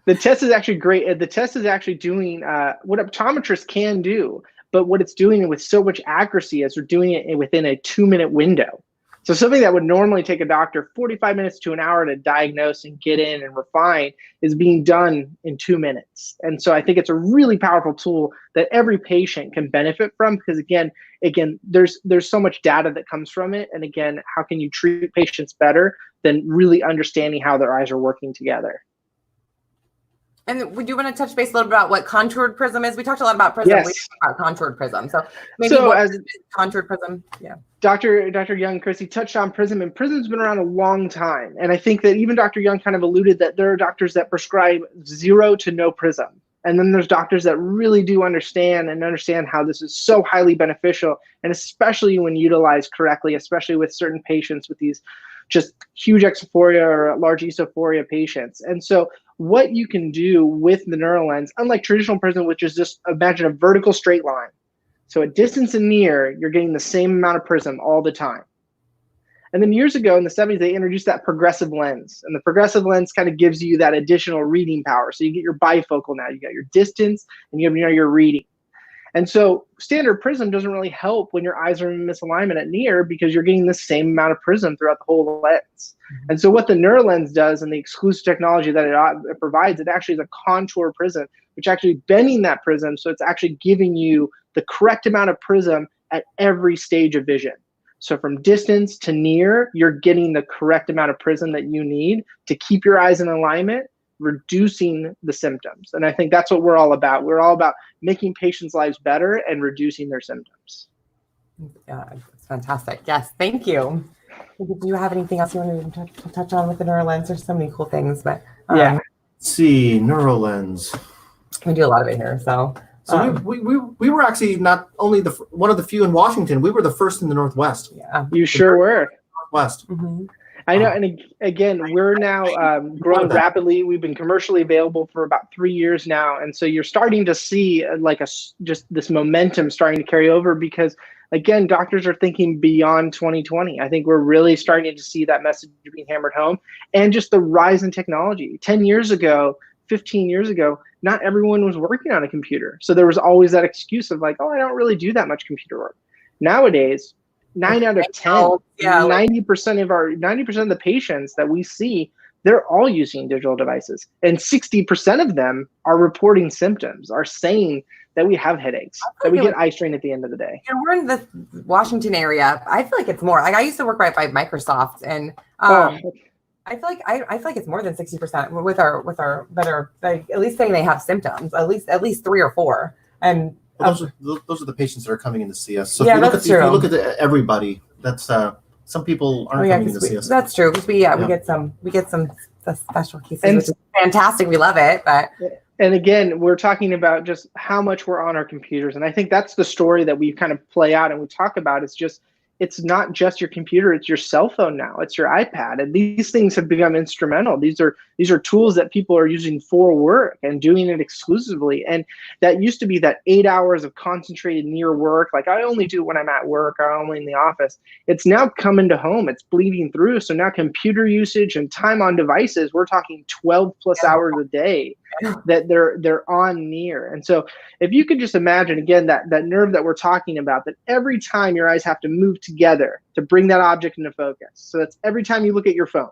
The test is actually great. The test is actually doing what optometrists can do, but what it's doing with so much accuracy is we're doing it within a 2-minute window. So something that would normally take a doctor 45 minutes to an hour to diagnose and get in and refine is being done in 2 minutes. And so I think it's a really powerful tool that every patient can benefit from, because again, there's so much data that comes from it. And again, how can you treat patients better than really understanding how their eyes are working together? And would you want to touch base a little bit about what contoured prism is? We talked a lot about prism. Yes. We talked about contoured prism. So maybe what is contoured prism? Yeah. Dr. Young, Chrissy touched on prism, and prism's been around a long time. And I think that even Dr. Young kind of alluded that there are doctors that prescribe 0 to no prism. And then there's doctors that really do understand how this is so highly beneficial, and especially when utilized correctly, especially with certain patients with these just huge exophoria or large esophoria patients. And so what you can do with the Neurolens, unlike traditional prism, which is just imagine a vertical straight line. So at distance and near, you're getting the same amount of prism all the time. And then years ago in the 70s, they introduced that progressive lens. And the progressive lens kind of gives you that additional reading power. So you get your bifocal now. You got your distance and you have your reading. And so standard prism doesn't really help when your eyes are in misalignment at near, because you're getting the same amount of prism throughout the whole lens. And so what the Neurolens does, and the exclusive technology that it provides, it actually is a contour prism, which actually bending that prism, so it's actually giving you the correct amount of prism at every stage of vision. So from distance to near, you're getting the correct amount of prism that you need to keep your eyes in alignment, reducing the symptoms. And I think that's what we're all about. We're all about making patients' lives better and reducing their symptoms. Yeah, it's fantastic. Yes, thank you. Do you have anything else you wanted to touch on with the Neurolens? There's so many cool things, but yeah. Let's see, Neurolens. We do a lot of it here, so. So we were actually not only one of the few in Washington. We were the first in the Northwest. Yeah, you sure were. Northwest. Mm-hmm. I know, and again, we're now growing rapidly. We've been commercially available for about 3 years now, and so you're starting to see just this momentum starting to carry over, because again, doctors are thinking beyond 2020. I think we're really starting to see that message being hammered home, and just the rise in technology. 10 years ago, 15 years ago, not everyone was working on a computer, so there was always that excuse of like, oh, I don't really do that much computer work. Nowadays, 9 out of 10, yeah, 90% of the patients that we see, they're all using digital devices, and 60% of them are reporting symptoms, are saying that we have headaches, that we get eye strain at the end of the day. We're in the Washington area. I feel like it's more. Like I used to work right by Microsoft, and I feel like it's more than 60% with our that are like at least saying they have symptoms, at least 3 or 4. And those are the patients that are coming in to see us. So yeah, if you look at everybody, that's some people aren't coming to see us. That's true because we get some special cases, which is fantastic. We love it, but. And again, we're talking about just how much we're on our computers. And I think that's the story that we kind of play out and we talk about. It's not just your computer, it's your cell phone now, it's your iPad. And these things have become instrumental. These are tools that people are using for work and doing it exclusively. And that used to be that 8 hours of concentrated near work. Like I only do it when I'm at work or only in the office. It's now come into home, it's bleeding through. So now computer usage and time on devices, we're talking 12 plus hours a day that they're on near. And so if you could just imagine again that nerve that we're talking about, that every time your eyes have to move together to bring that object into focus. So that's every time you look at your phone,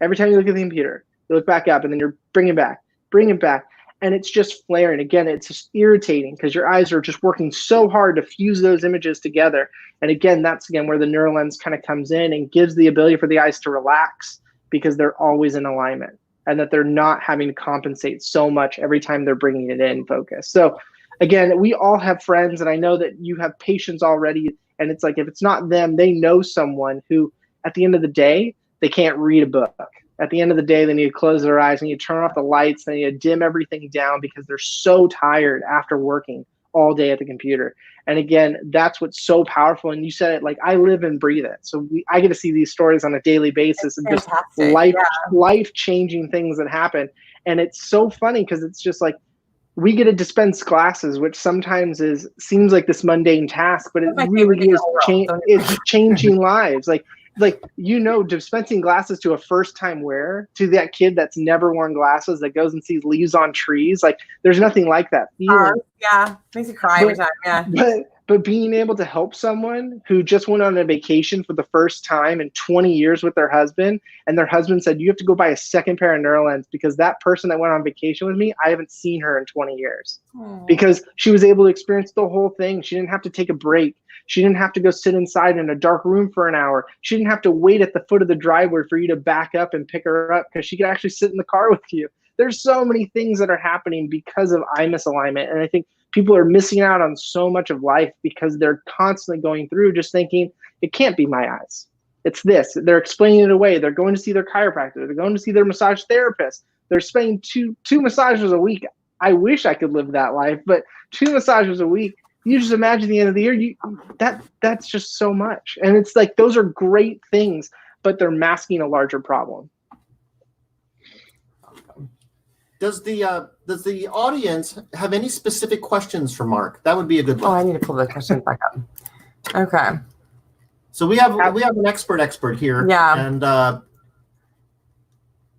every time you look at the computer, you look back up and then you're bring it back, and it's just flaring. Again, it's just irritating because your eyes are just working so hard to fuse those images together. And again, that's where the Neurolens kind of comes in and gives the ability for the eyes to relax because they're always in alignment, and that they're not having to compensate so much every time they're bringing it in focus. So again, we all have friends, and I know that you have patients already, and it's like if it's not them, they know someone who at the end of the day, they can't read a book. At the end of the day, they need to close their eyes, and you turn off the lights, they need to dim everything down because they're so tired after working all day at the computer. And again, that's what's so powerful. And you said it, like I live and breathe it. So I get to see these stories on a daily basis of just life-changing things that happen. And it's so funny because it's just like we get to dispense glasses, which sometimes seems like this mundane task, but it really is it's changing lives. Like dispensing glasses to a first-time wearer, to that kid that's never worn glasses that goes and sees leaves on trees. Like there's nothing like that feeling. Makes you cry every time. Yeah. But being able to help someone who just went on a vacation for the first time in 20 years with their husband, and their husband said, you have to go buy a second pair of Neurolens because that person that went on vacation with me, I haven't seen her in 20 years. Because she was able to experience the whole thing. She didn't have to take a break. She didn't have to go sit inside in a dark room for an hour. She didn't have to wait at the foot of the driveway for you to back up and pick her up because she could actually sit in the car with you. There's so many things that are happening because of eye misalignment. And I think people are missing out on so much of life because they're constantly going through just thinking, it can't be my eyes. It's this. They're explaining it away. They're going to see their chiropractor. They're going to see their massage therapist. They're spending two massages a week. I wish I could live that life, but 2 massages a week, you just imagine the end of the year, that's just so much. And it's like, those are great things, but they're masking a larger problem. Does the audience have any specific questions for Mark? That would be a good one. Oh, I need to pull the questions back up. Okay. So we have an expert here. Yeah. And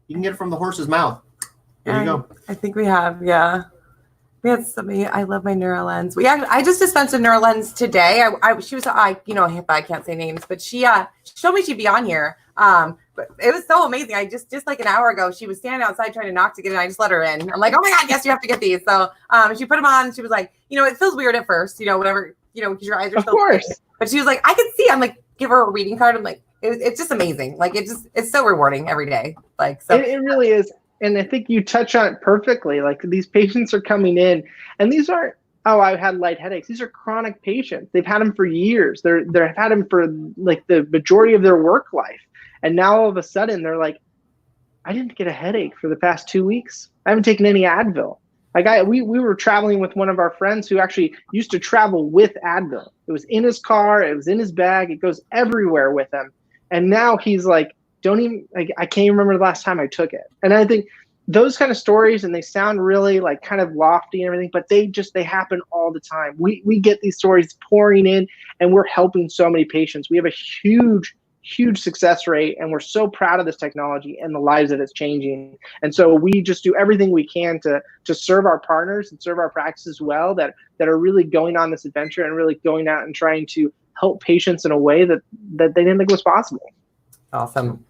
you can get it from the horse's mouth. There you go. I think we have, yeah. We had somebody. I love my Neurolens. I just dispensed a Neurolens today. She was HIPAA. I can't say names, but she showed me she'd be on here. But it was so amazing. I just like an hour ago, she was standing outside trying to knock to get in. I just let her in. I'm like, oh my God, yes, you have to get these. So she put them on. She was like, it feels weird at first, whatever, because your eyes are still. Of course. But she was like, I can see. I'm like, give her a reading card. I'm like, it's just amazing. Like it's so rewarding every day. Like so. It really is. And I think you touch on it perfectly. Like these patients are coming in, and these aren't, oh, I had light headaches. These are chronic patients. They've had them for years. They've had them for like the majority of their work life. And now all of a sudden they're like, I didn't get a headache for the past 2 weeks. I haven't taken any Advil. Like we were traveling with one of our friends who actually used to travel with Advil. It was in his car. It was in his bag. It goes everywhere with him. And now he's like, I can't remember the last time I took it. And I think those kind of stories, and they sound really like kind of lofty and everything, but they happen all the time. We get these stories pouring in, and we're helping so many patients. We have a huge success rate, and we're so proud of this technology and the lives that it's changing. And so we just do everything we can to serve our partners and serve our practices well that are really going on this adventure and really going out and trying to help patients in a way that they didn't think was possible. Awesome.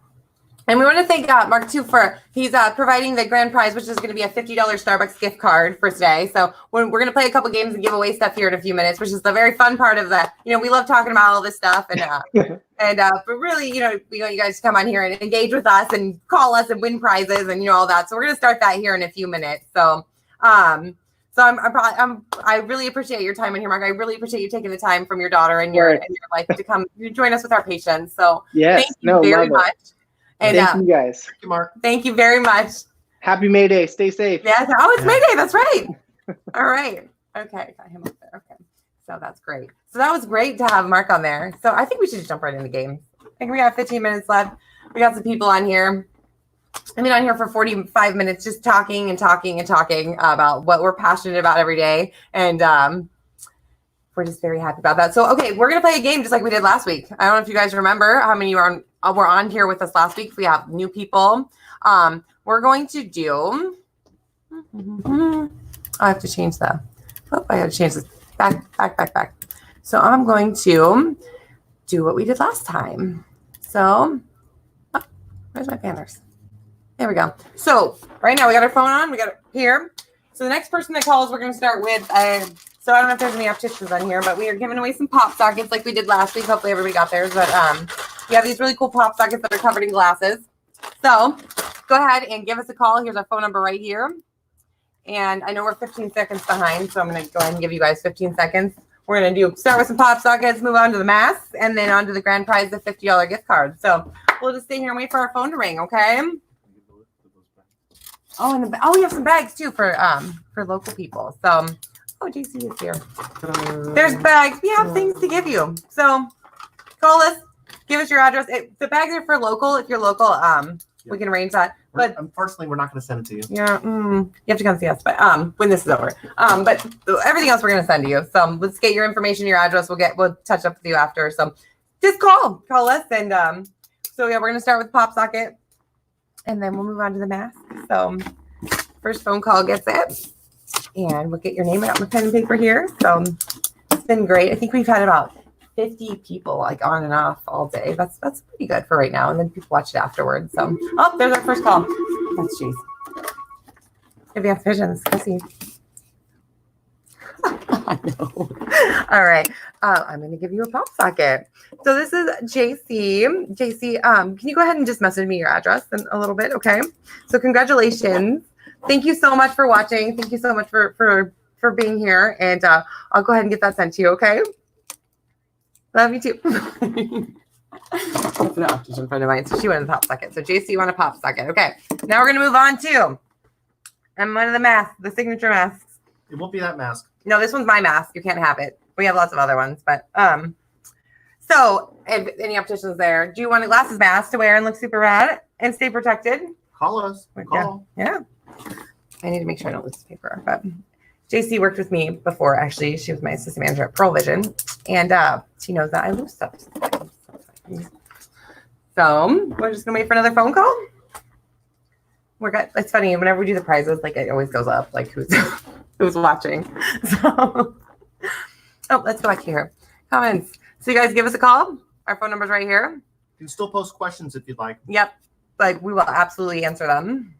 And we want to thank Mark too for he's providing the grand prize, which is going to be a $50 Starbucks gift card for today. So we're going to play a couple games and give away stuff here in a few minutes, which is the very fun part of the. We love talking about all this stuff, and but really, we want you guys to come on here and engage with us and call us and win prizes and all that. So we're going to start that here in a few minutes. So I really appreciate your time in here, Mark. I really appreciate you taking the time from your daughter and your life to come join us with our patients. So yes, thank you very much. And thank you guys. Thank you, Mark. Thank you very much. Happy May Day. Stay safe. Yes. Oh, it's May Day. That's right. All right. Okay. Got him up there. Okay. So that's great. So that was great to have Mark on there. So I think we should just jump right into the game. I think we got 15 minutes left. We got some people on here. I've been on here for 45 minutes just talking about what we're passionate about every day. And we're just very happy about that. So, okay, we're going to play a game just like we did last week. I don't know if you guys remember how many were on here with us last week. If we have new people, we're going to do. I have to change that. I have to change this. Back. So I'm going to do what we did last time. So, where's my banners? There we go. So right now we got our phone on. We got it here. So the next person that calls, we're going to start with. So I don't know if there's any opticians on here, but we are giving away some pop sockets like we did last week. Hopefully everybody got theirs. But we have these really cool pop sockets that are covered in glasses. So go ahead and give us a call. Here's our phone number right here. And I know we're 15 seconds behind, so I'm going to go ahead and give you guys 15 seconds. We're going to start with some pop sockets, move on to the masks, and then on to the grand prize, the $50 gift card. So we'll just stay here and wait for our phone to ring, okay? Oh, and we have some bags too for local people. So, JC is here. There's bags. We have things to give you. So, call us. Give us your address. The bags are for local. If you're local, we can arrange that. But unfortunately, we're not going to send it to you. Yeah, you have to come see us. But when this is over, but everything else we're going to send to you. So let's get your information, your address. We'll touch up with you after. So just call us, and so yeah, we're going to start with pop socket. And then we'll move on to the mask. So first phone call gets it. And we'll get your name. I got my pen and paper here. So it's been great. I think we've had about 50 people like on and off all day. That's pretty good for right now. And then people watch it afterwards. So there's our first call. That's Jeez. Advanced visions. Let's see. I know. All right. I'm going to give you a pop socket. So this is JC. JC, can you go ahead and just message me your address in a little bit? Okay. So congratulations. Thank you so much for watching. Thank you so much for being here. And I'll go ahead and get that sent to you. Okay. Love you too. That's an optician friend of mine. So she wanted a pop socket. So JC, you want a pop socket. Okay. Now we're going to move on to one of the masks, the signature masks. It won't be that mask. No, this one's my mask. You can't have it. We have lots of other ones, but so if any opticians there, do you want a glasses mask to wear and look super rad and stay protected? Call us. Call. Yeah. I need to make sure I don't lose this paper. But JC worked with me before. Actually, she was my assistant manager at Pearl Vision, and she knows that I lose stuff. So we're just gonna wait for another phone call. It's funny whenever we do the prizes, like it always goes up, like who's watching. So, let's go back here. Comments. So you guys give us a call. Our phone number's right here. You can still post questions if you'd like. Yep. Like we will absolutely answer them.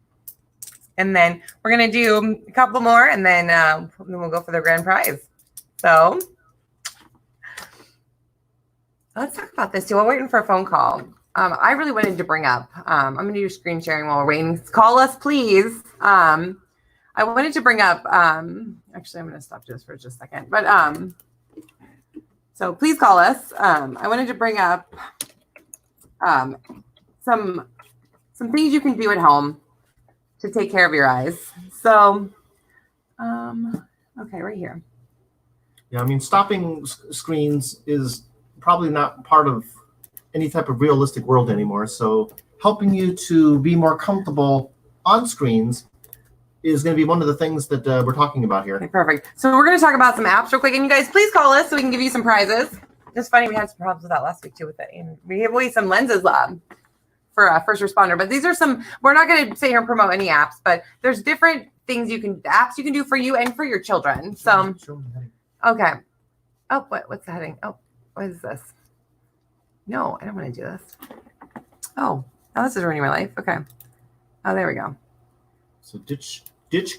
And then we're going to do a couple more and then we'll go for the grand prize. So let's talk about this too. While waiting for a phone call. I really wanted to bring up, I'm going to do screen sharing while we're waiting. Call us, please. I wanted to bring up, actually, I'm going to stop this for just a second. But so please call us. I wanted to bring up some things you can do at home to take care of your eyes. So, okay, right here. Yeah, I mean, stopping screens is probably not part of any type of realistic world anymore. So helping you to be more comfortable on screens is going to be one of the things that we're talking about here. Okay, perfect. So we're going to talk about some apps real quick. And you guys, please call us so we can give you some prizes. It's funny, we had some problems with that last week too with it. And we gave away some lenses for a first responder. But these are some, we're not going to sit here and promote any apps, but there's different things apps you can do for you and for your children. So, okay. Oh, what's the heading? Oh, What is this? No, I don't want to do this. Oh, now this is ruining my life. Okay. Oh, there we go. So ditch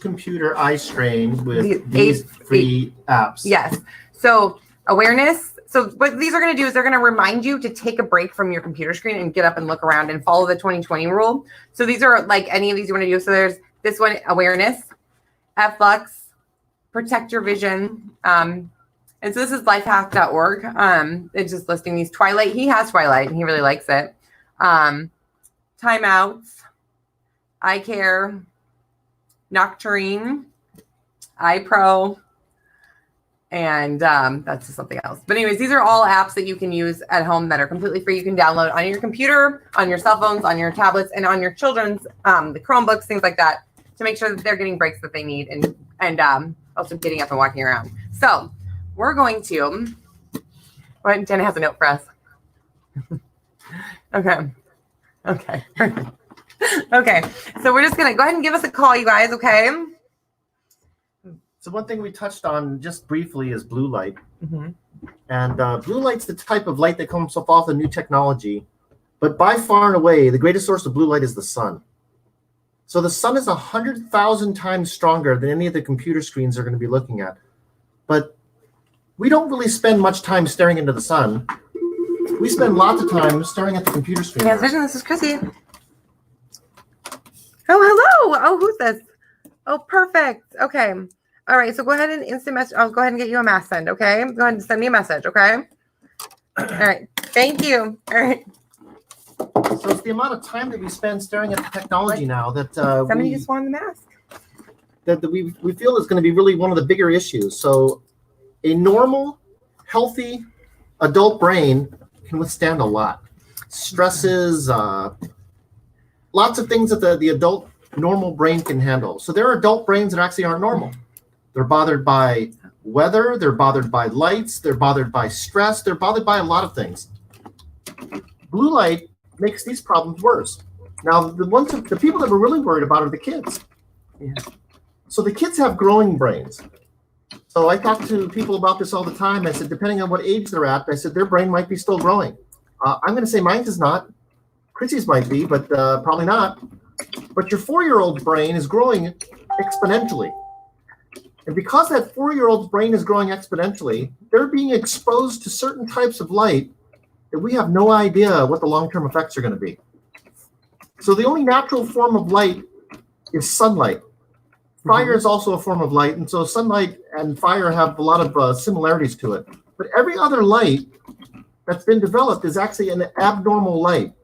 computer eye strain with these free apps. Yes. So awareness. So what these are going to do is they're going to remind you to take a break from your computer screen and get up and look around and follow the 2020 rule. So these are like any of these you want to do. So there's this one, awareness, Flux, protect your vision. And so this is lifehack.org. It's just listing these. Twilight. He has Twilight and he really likes it. Timeouts, eye care, Nocturne, iPro, and that's just something else. But anyways, these are all apps that you can use at home that are completely free. You can download on your computer, on your cell phones, on your tablets, and on your children's, the Chromebooks, things like that, to make sure that they're getting breaks that they need and also getting up and walking around. So we're going to, Jenna has a note for us. Okay. Okay, so we're just gonna go ahead and give us a call, you guys. Okay. So one thing we touched on just briefly is blue light, and blue light's the type of light that comes up off the new technology, but by far and away the greatest source of blue light is the sun. So the sun is 100,000 times stronger than any of the computer screens they're going to be looking at, but we don't really spend much time staring into the sun. We spend lots of time staring at the computer screen. Yes, Vision, this is Chrissy. Oh, hello. Oh, who's this? Oh, perfect. Okay. All right. So go ahead and instant message. I'll go ahead and get you a mass send. Okay. Go ahead and send me a message. Okay. All right. Thank you. All right. So it's the amount of time that we spend staring at the technology now that somebody just wanted the mask. That we feel is going to be really one of the bigger issues. So a normal, healthy adult brain can withstand a lot. Stresses, lots of things that the adult normal brain can handle. So there are adult brains that actually aren't normal. They're bothered by weather, they're bothered by lights, they're bothered by stress, they're bothered by a lot of things. Blue light makes these problems worse. Now, the people that we're really worried about are the kids. Yeah. So the kids have growing brains. So I talk to people about this all the time. I said, depending on what age they're at, I said, their brain might be still growing. I'm going to say mine is not. Chrissy's might be, but probably not. But your 4-year-old brain is growing exponentially. And because that 4-year-old's brain is growing exponentially, they're being exposed to certain types of light that we have no idea what the long-term effects are going to be. So the only natural form of light is sunlight. Fire is also a form of light, and so sunlight and fire have a lot of similarities to it. But every other light that's been developed is actually an abnormal light.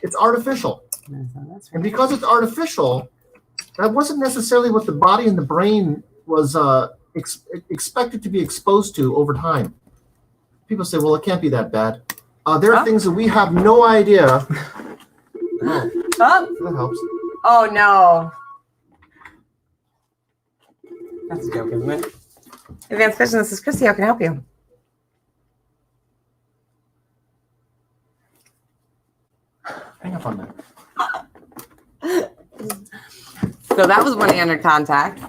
It's artificial. And because it's artificial, that wasn't necessarily what the body and the brain was expected to be exposed to over time. People say, well, it can't be that bad. There are things that we have no idea. Oh, that helps. Oh, no. That's a joke, isn't it? Advanced Vision, this is Christy. How can I help you? Hang up on that. So that was money under contact.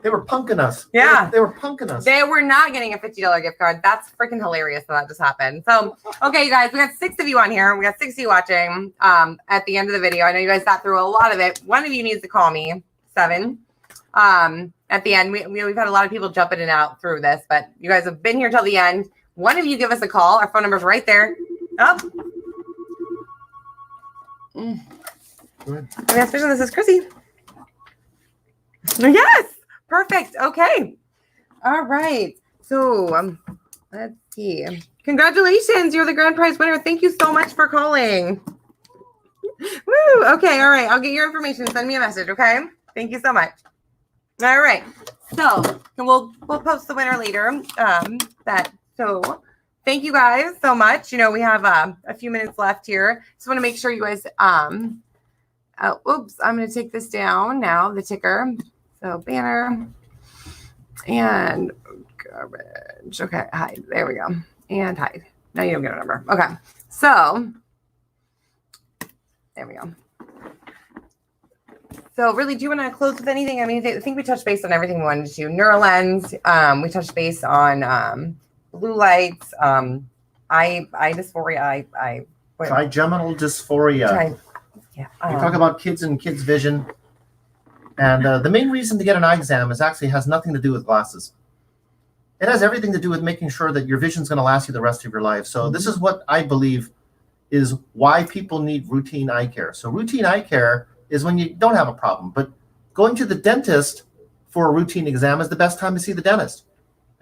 They were punking us. Yeah. They were punking us. They were not getting a $50 gift card. That's freaking hilarious that just happened. So, okay, you guys, we got 6 of you on here. We got 6 of you watching at the end of the video. I know you guys sat through a lot of it. One of you needs to call me, 7. At the end, we've had a lot of people jump in and out through this, but you guys have been here till the end. One of you give us a call. Our phone number's right there. Oh. Advanced Vision, this is Chrissy. Yes, perfect. Okay. All right. So let's see. Congratulations. You're the grand prize winner. Thank you so much for calling. Woo. Okay. All right. I'll get your information. Send me a message. Okay. Thank you so much. All right. So we'll post the winner later. So thank you guys so much. You know, we have a few minutes left here. Just want to make sure you guys oops, I'm going to take this down now, the ticker. So banner and garbage. Okay, hide. There we go. And hide. Now you don't get a number. Okay. So there we go. So really, do you want to close with anything? I mean, I think we touched base on everything we wanted to. Neurolens. We touched base on blue lights, eye dysphoria, trigeminal dysphoria. Yeah. You talk about kids and kids' vision. And the main reason to get an eye exam is actually has nothing to do with glasses. It has everything to do with making sure that your vision is going to last you the rest of your life. So this is what I believe is why people need routine eye care. So routine eye care is when you don't have a problem, but going to the dentist for a routine exam is the best time to see the dentist.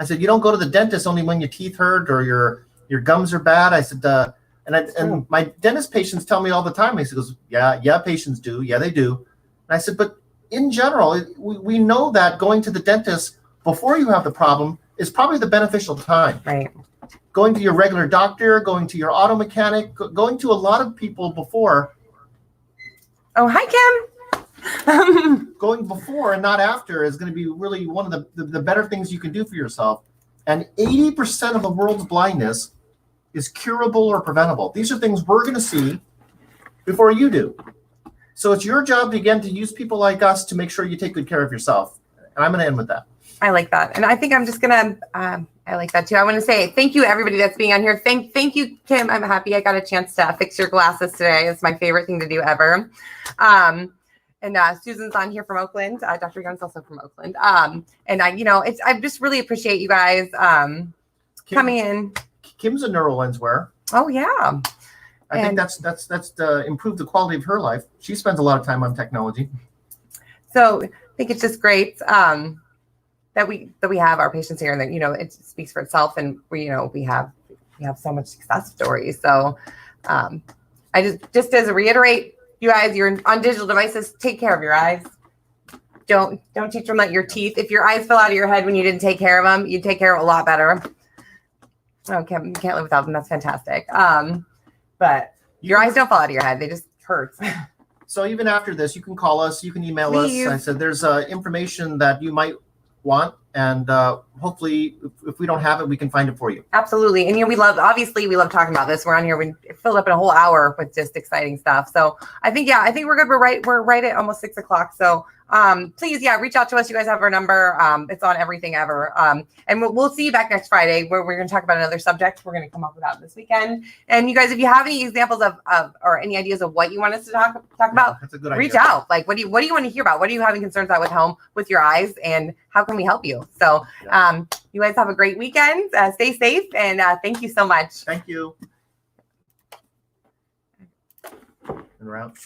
I said, you don't go to the dentist only when your teeth hurt or your gums are bad. I said, and my dentist patients tell me all the time. He goes, yeah, patients do. Yeah, they do. And I said, but in general, we know that going to the dentist before you have the problem is probably the beneficial time. Right. Going to your regular doctor, going to your auto mechanic, going to a lot of people before. Oh, hi, Kim. Going before and not after is going to be really one of the better things you can do for yourself. And 80% of the world's blindness is curable or preventable. These are things we're going to see before you do. So it's your job, again, to use people like us to make sure you take good care of yourself. And I'm going to end with that. I like that. And I think I'm just going to, I like that too. I want to say thank you, everybody that's being on here. Thank you, Kim. I'm happy I got a chance to fix your glasses today. It's my favorite thing to do ever. And Susan's on here from Oakland. Dr. Young's also from Oakland. And I just really appreciate you guys coming in. Kim's a Neurolens wearer. Oh, yeah. I think that's to improve the quality of her life. She spends a lot of time on technology. So I think it's just great that we have our patients here, and that it speaks for itself, and we have so much success stories. So I just as a reiterate, you guys, you're on digital devices, take care of your eyes. Don't teach them that your teeth, if your eyes fell out of your head when you didn't take care of them, you'd take care of it a lot better. Okay, you can't live without them. That's fantastic. But your eyes don't fall out of your head. They just hurt. So even after this, you can call us, you can email Please. us. I said there's information that you might want, and hopefully if we don't have it, we can find it for you. Absolutely. And we love talking about this. We're on here, we filled up in a whole hour with just exciting stuff. So I think we're good. We're right at almost 6 o'clock. So please, reach out to us. You guys have our number. It's on everything ever. And we'll see you back next Friday, where we're going to talk about another subject we're going to come up with that this weekend. And you guys, if you have any examples of or any ideas of what you want us to talk about, that's a good reach idea. out. Like, what do you want to hear about? What are you having concerns about with home with your eyes, and how can we help you? So you guys have a great weekend. Stay safe, and thank you so much. Thank you. And we're out.